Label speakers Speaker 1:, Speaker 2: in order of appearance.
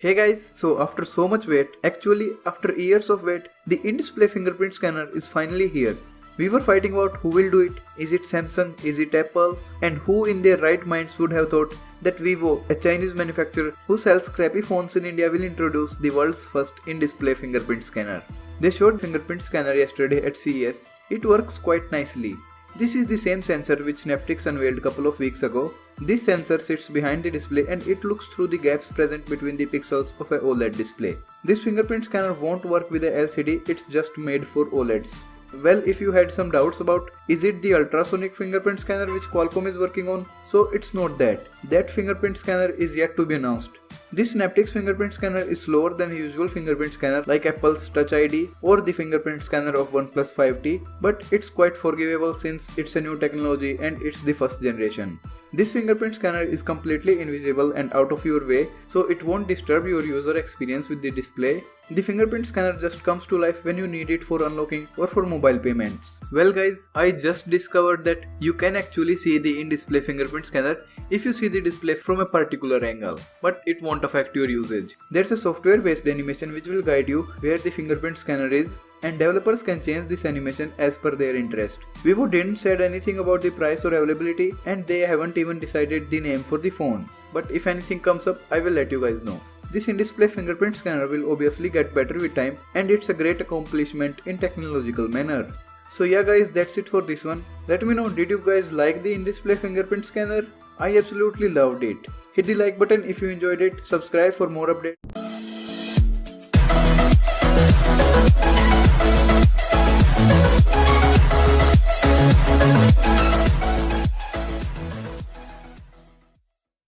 Speaker 1: Hey guys, so after so much wait, actually after years of wait, the in-display fingerprint scanner is finally here. We were fighting about who will do it, is it Samsung, is it Apple, and who in their right minds would have thought that Vivo, a Chinese manufacturer who sells crappy phones in India, will introduce the world's first in-display fingerprint scanner. They showed fingerprint scanner yesterday at CES. It works quite nicely. This is the same sensor which Synaptics unveiled a couple of weeks ago. This sensor sits behind the display and it looks through the gaps present between the pixels of a OLED display. This fingerprint scanner won't work with a LCD, it's just made for OLEDs. Well, if you had some doubts about is it the ultrasonic fingerprint scanner which Qualcomm is working on, so it's not that. That fingerprint scanner is yet to be announced. This Synaptics fingerprint scanner is slower than a usual fingerprint scanner like Apple's Touch ID or the fingerprint scanner of OnePlus 5T, but it's quite forgivable since it's a new technology and it's the first generation. This fingerprint scanner is completely invisible and out of your way, so it won't disturb your user experience with the display. The fingerprint scanner just comes to life when you need it for unlocking or for mobile payments. Well guys, I just discovered that you can actually see the in-display fingerprint scanner if you see the display from a particular angle, but it won't affect your usage. There's a software-based animation which will guide you where the fingerprint scanner is, and developers can change this animation as per their interest. Vivo didn't said anything about the price or availability, and they haven't even decided the name for the phone. But if anything comes up, I will let you guys know. This in-display fingerprint scanner will obviously get better with time, and it's a great accomplishment in technological manner. So yeah guys, that's it for this one. Let me know, did you guys like the in-display fingerprint scanner? I absolutely loved it. Hit the like button if you enjoyed it, subscribe for more updates.